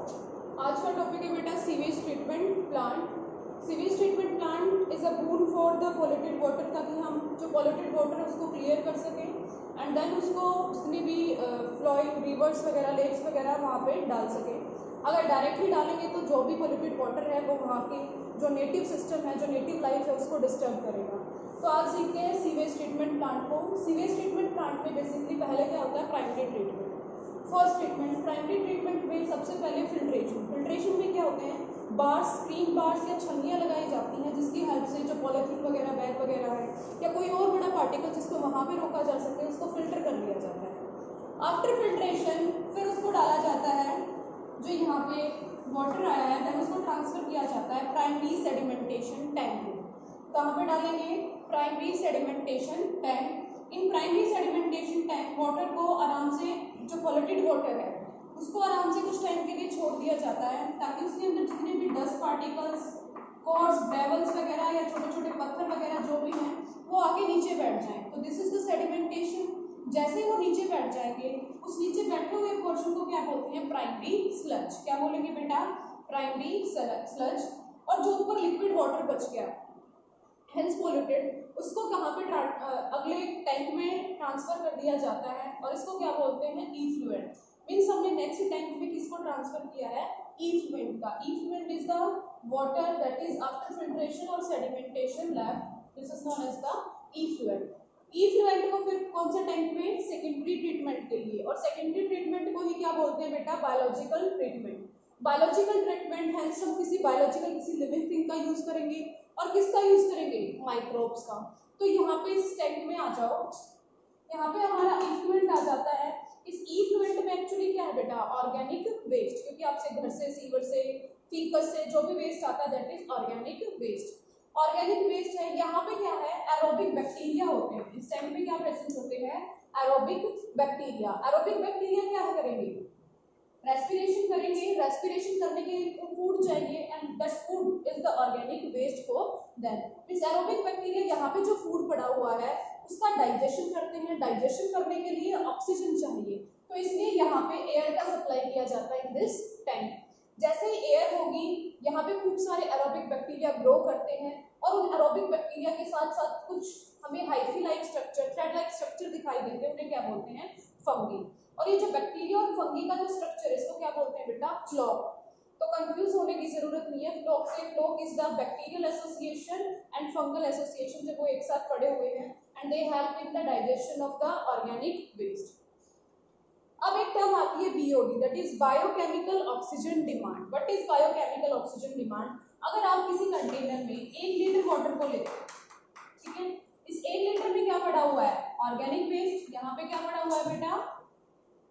आज का टॉपिक है बेटा sewage treatment plant. Sewage treatment plant is a boon for the polluted water, ताकि हम जो पॉल्यूटेड वाटर है उसको क्लियर कर सकें एंड देन उसको जितनी भी फ्लोइंग रिवर्स वगैरह लेक्स वगैरह वहाँ पे डाल सकें। अगर डायरेक्टली डालेंगे तो जो भी पॉल्यूटेड वाटर है वो वहाँ की जो नेटिव सिस्टम है, जो नेटिव लाइफ है, उसको डिस्टर्ब करेगा। तो आज सीखते हैं सीवेज ट्रीटमेंट प्लांट को। सीवेज ट्रीटमेंट प्लांट में बेसिकली पहले क्या होता है, primary treatment. First treatment, primary treatment में सबसे पहले फिल्ट्रेशन। फिल्ट्रेशन में क्या होते हैं, बार्स, स्क्रीन बार्स या छन्नियाँ लगाई जाती हैं जिसकी हेल्प से जो पॉलीथीन वगैरह, बैग वगैरह है या कोई और बड़ा पार्टिकल जिसको वहाँ पे रोका जा सके उसको फिल्टर कर लिया जाता है। आफ्टर फिल्ट्रेशन फिर उसको डाला जाता है, जो यहाँ पे वाटर आया है देन उसको ट्रांसफर किया जाता है प्राइमरी सेडिमेंटेशन टैंक में। कहाँ पे डालेंगे, primary sedimentation tank. In primary sedimentation tank water को आराम से, जो पॉल्यूटेड वाटर है उसको आराम से कुछ टाइम के लिए छोड़ दिया जाता है ताकि उसके अंदर जितने भी डस्ट पार्टिकल्स, कॉर्स, ग्रेवल्स वगैरह या छोटे छोटे पत्थर वगैरह जो भी हैं वो आके नीचे बैठ जाएं। तो दिस इज द सेडिमेंटेशन। जैसे ही वो नीचे बैठ जाएंगे, उस नीचे बैठे हुए पोर्शन को क्या बोलते हैं, प्राइमरी स्लज। क्या बोलेंगे बेटा, प्राइमरी स्लज। और जो ऊपर लिक्विड वाटर बच गया हेंस पोल्यूटेड, उसको कहाँ पे अगले टैंक में ट्रांसफर कर दिया जाता है और इसको क्या बोलते हैं, इफ्लुएंट। मीन्स हमने नेक्स्ट टैंक में किसको ट्रांसफर किया है, इफ्लुएंट का। Effluent is the water that is after filtration और sedimentation left, this is known as the effluent. Effluent को फिर कौन सा टैंक में, सेकेंडरी ट्रीटमेंट के लिए। और सेकेंडरी ट्रीटमेंट को ही क्या बोलते हैं बेटा, biological treatment. Biological treatment hence हम किसी बायोलॉजिकल, किसी लिविंग थिंग का यूज करेंगे और किसका यूज करेंगे, माइक्रोब्स का। तो यहाँ पे इस टैंक में आ जाओ, यहाँ पे हमारा इफ्लुएंट आ जाता है। इस इफ्लुएंट में एक्चुअली क्या है बेटा, ऑर्गेनिक वेस्ट, क्योंकि आपसे घर से, सीवर से, फीकस से जो भी वेस्ट आता है that is organic waste. Organic waste है, यहाँ पे क्या है, एरोबिक बैक्टीरिया होते हैं। इस टैंक में क्या प्रेजेंट होते हैं, एरोबिक बैक्टीरिया। एरोबिक बैक्टीरिया क्या करेंगे, रेस्पिरेशन करेंगे। रेस्पिरेशन करने के लिए फूड चाहिए and that food is the organic waste को देन इस एरोबिक बैक्टीरिया यहाँ पे जो फूड पड़ा हुआ है उसका डाइजेशन करते हैं। डाइजेशन करने के लिए ऑक्सीजन चाहिए, तो इसलिए यहाँ पे एयर का सप्लाई किया जाता है इन दिस टैंक। जैसे ही एयर होगी, यहाँ पे खूब सारे एरोबिक बैक्टीरिया ग्रो करते हैं और उन एरोबिक बैक्टीरिया के साथ साथ कुछ हमें hyphae like structure, thread like structure दिखाई देते हैं, उन्हें क्या बोलते हैं, फंगी। और ये जो बैक्टीरिया और फंगी का जो स्ट्रक्चर है इसको क्या बोलते हैं बेटा, फ्लोक। तो कंफ्यूज होने की जरूरत नहीं है, फ्लोक से, floc is the bacterial association and fungal association, जब वो एक साथ पड़े हुए हैं and they help in the digestion of the organic waste. अब एक टर्म आती है BOD, that is biochemical oxygen demand. What is biochemical oxygen demand, अगर आप किसी कंटेनर में 1 लीटर वाटर को लेते हैं, ठीक है, इस 1 लीटर में क्या पड़ा हुआ है, ऑर्गेनिक वेस्ट। यहाँ पे क्या पड़ा हुआ है बेटा,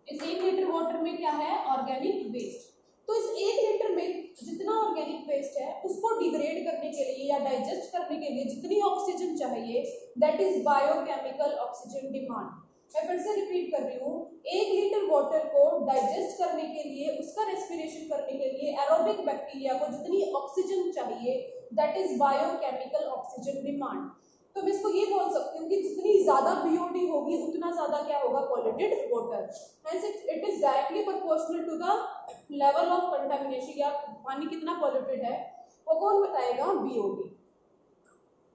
इस 1 लीटर वाटर में क्या है, ऑर्गेनिक वेस्ट। तो इस 1 लीटर में जितना ऑर्गेनिक वेस्ट है उसको डिग्रेड करने के लिए या डाइजेस्ट करने के लिए जितनी ऑक्सीजन चाहिए that is biochemical oxygen demand. मैं फिर से रिपीट कर रही हूँ, 1 लीटर वाटर को डाइजेस्ट करने के लिए, उसका रेस्पिरेशन करने के लिए एरोबिक बैक्टीरिया को जितनी ऑक्सीजन चाहिए that is biochemical oxygen demand. तो मैं इसको ये बोल सकती हूँ कि जितनी ज्यादा बीओडी होगी उतना ज्यादा क्या होगा, polluted water. Hence it is directly proportional to the level of contamination, या पानी कितना पॉल्यूटेड है वो कौन बताएगा, बीओडी।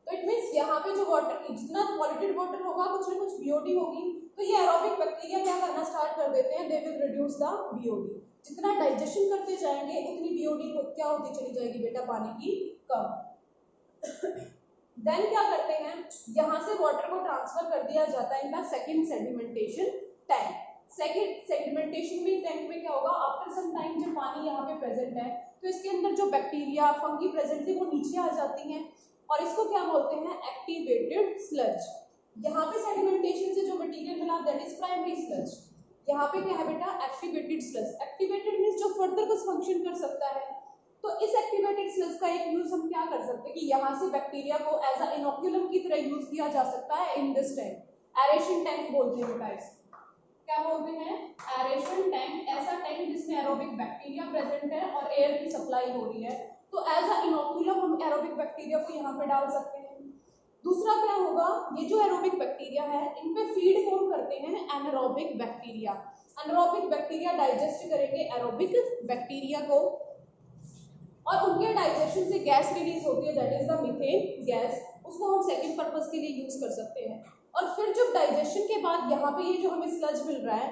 तो इट मींस यहाँ पे जो वाटर, जितना पॉल्यूटेड वाटर होगा कुछ ना कुछ बीओडी होगी। तो ये एरोबिक बैक्टीरिया क्या करना स्टार्ट कर देते हैं, they will reduce the BOD. जितना डाइजेशन करते जाएंगे उतनी बीओडी क्या होती चली जाएगी बेटा, पानी की कम। देन क्या करते हैं, यहाँ से वाटर को ट्रांसफर कर दिया जाता है in the second sedimentation tank. Second sedimentation में टैंक में क्या होगा, आफ्टर सम टाइम जब पानी यहाँ पे प्रेजेंट है तो इसके अंदर जो बैक्टीरिया, फंगी प्रेजेंट थी वो नीचे आ जाती हैं और इसको क्या बोलते हैं, एक्टिवेटेड स्लज। यहाँ पे सेडिमेंटेशन से जो मटेरियल मिला दैट इज प्राइमरी स्लज। यहाँ पे क्या है बेटा, एक्टिवेटेड स्लज। एक्टिवेटेड मींस जो फर्दर कुछ फंक्शन कर सकता है। तो इस एक्टिवेटेड स्लज का एक यूज हम क्या कर सकते हैं कि यहाँ से बैक्टीरिया को एज अ इनोक्यूलम की तरह यूज किया जा सकता है in this tank. Aeration tank बोलते हैं बेटा इसको, क्या बोलते हैं, एरेशन टैंक। ऐसा टैंक जिसमें एरोबिक बैक्टीरिया प्रेजेंट है और एयर की सप्लाई हो रही है, तो एज अ इनोक्यूलम हम एरोबिक बैक्टीरिया को यहाँ पे डाल सकते हैं। दूसरा क्या होगा, ये जो एरोबिक बैक्टीरिया है इन पे फीड कौन करते हैं, anaerobic bacteria. Anaerobic bacteria digest करेंगे एरोबिक बैक्टीरिया को, और उनके डाइजेशन से गैस रिलीज होती है, that is the methane gas. उसको हम सेकंड पर्पस के लिए यूज कर सकते हैं। और फिर जब डाइजेशन के बाद यहाँ पे ये जो हमें स्लज मिल रहा है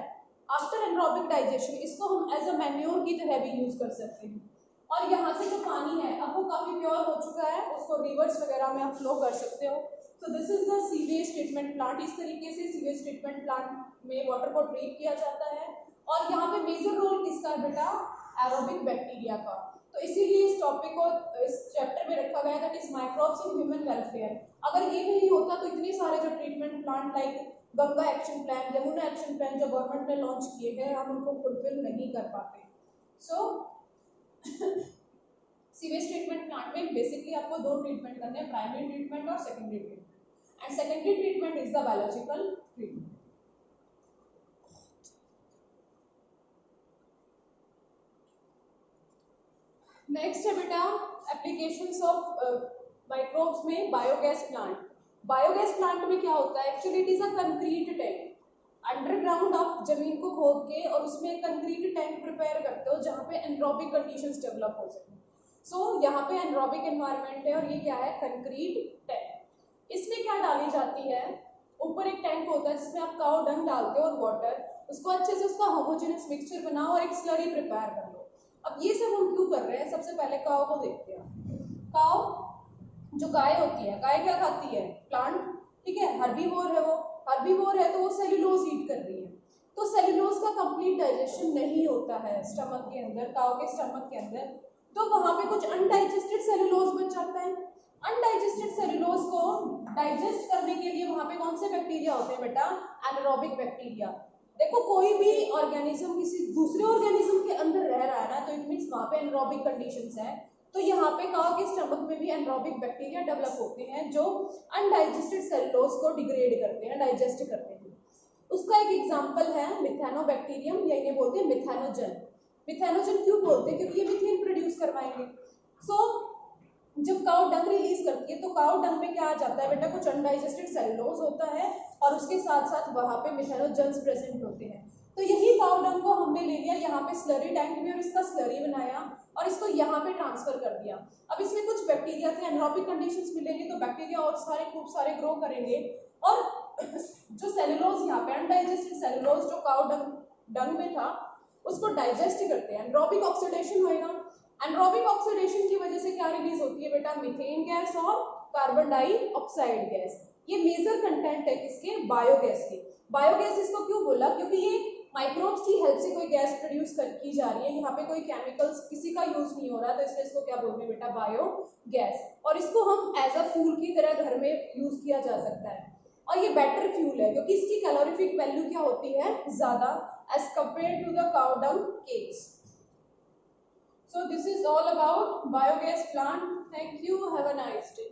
आफ्टर एनारोबिक डाइजेशन, इसको हम एज अ मैन्योर की तरह भी यूज कर सकते हैं। और यहाँ से जो पानी है अब वो काफी प्योर हो चुका है, उसको रिवर्स वगैरह में आप फ्लो कर सकते हो। तो this is the sewage treatment plant. इस तरीके से सीवेज ट्रीटमेंट प्लांट में वाटर को ट्रीट किया जाता है। और यहाँ पे मेजर रोल किसका है बेटा? एरोबिक बैक्टीरिया का। तो इसीलिए इस टॉपिक को इस चैप्टर में रखा गया that is microbes in human welfare. अगर ये नहीं होता तो इतने सारे जो treatment plant like Ganga action plan, Yamuna action plan जो गवर्नमेंट ने लॉन्च किए हैं, हम उनको फुलफिल नहीं कर पाते। सो सीवेज ट्रीटमेंट प्लांट में बेसिकली आपको दो ट्रीटमेंट करने हैं, प्राइमरी ट्रीटमेंट और secondary treatment. And secondary treatment is the biological treatment. Next है बेटा एप्लीकेशंस ऑफ माइक्रोब्स में बायोगैस प्लांट। बायोगैस प्लांट में क्या होता है? Actually it is a concrete tank. Underground आप जमीन को खोद के और उसमें कंक्रीट टैंक प्रिपेयर करते हो जहाँ पे एनरोबिक कंडीशंस डेवलप हो सके। सो यहाँ पे एनरोबिक एनवायरनमेंट है और ये क्या है? Concrete tank. इसमें क्या डाली जाती है? ऊपर एक टैंक होता है जिसमें आप काउ डंग डालते हो और वाटर, उसको अच्छे से उसका होमोजेनियस मिक्सचर बनाओ और एक स्लरी प्रिपेयर कर लो। अब ये सब हम क्यों कर रहे हैं? सबसे पहले काउ को देखते हैं। काउ जो गाय होती है, गाय क्या खाती है? प्लांट, ठीक है, हर्बीवोर है वो। हर्बीवोर है तो वो सेल्यूलोज ईट कर रही है। तो सेल्यूलोज का कंप्लीट डाइजेशन नहीं होता है स्टमक के अंदर, काउ के स्टमक के अंदर। तो वहां पे कुछ अनडाइजेस्टेड सेल्यूलोज बच जाता है। अनडाइजेस्टेड सेल्यूलोज को डाइजेस्ट करने के लिए वहां पे कौन से बैक्टीरिया होते हैं बेटा? Anaerobic bacteria. देखो कोई भी ऑर्गेनिज्म किसी दूसरे ऑर्गेनिज्म के अंदर रह रहा है ना, तो इट मींस वहां पे एनारोबिक कंडीशंस है। तो यहाँ पे काउ के स्टमक में भी एनारोबिक बैक्टीरिया डेवलप होते हैं जो अनडाइजेस्टेड सेल्यूलोज को डिग्रेड करते हैं, डाइजेस्ट करते हैं। उसका एक एग्जांपल है मिथेनोबैक्टीरियम, या इन्हें बोलते हैं मिथेनोजन। मिथेनोजन क्यों बोलते हैं? क्योंकि ये मीथेन प्रोड्यूस करवाएंगे। सो जब काउ डंग रिलीज करती है तो काउ डंग में क्या आ जाता है बेटा? कुछ अनडाइजेस्टेड सेल्यूलोज होता है और उसके साथ साथ वहां पे मिथेनोजन्स प्रेजेंट होते हैं। तो यही काउ डंग को हमने ले लिया यहाँ पे स्लरी टैंक में और इसका स्लरी बनाया और इसको यहाँ पे ट्रांसफर कर दिया। अब इसमें कुछ बैक्टीरिया थे, एनारोबिक कंडीशंस मिलेंगे तो बैक्टीरिया और सारे खूब सारे ग्रो करेंगे और जो सेल्यूलोज यहाँ पे अनडाइजेस्टेड सेल्यूलोज जो काउ डंग में था उसको डाइजेस्ट करते हैं। एनारोबिक ऑक्सीडेशन होएगा। एनारोबिक ऑक्सीडेशन की वजह से क्या रिलीज होती है बेटा? मीथेन गैस और कार्बन डाइऑक्साइड गैस। ये मेजर कंटेंट है किसके? बायोगैस के। बायोगैस इसको क्यों बोला? क्योंकि ये माइक्रोब्स की हेल्प से कोई गैस प्रोड्यूस की जा रही है, यहाँ पे कोई केमिकल्स किसी का यूज नहीं हो रहा, तो इसलिए इसको क्या बोलते हैं बेटा? बायोगैस। और इसको हम एज अ फ्यूल की तरह घर में यूज किया जा सकता है। और ये बेटर फ्यूल है क्योंकि इसकी कैलोरीफिक वैल्यू क्या होती है? ज्यादा as compare to the cow dung cakes. So this is all about biogas plant. Thank you. Have a nice day.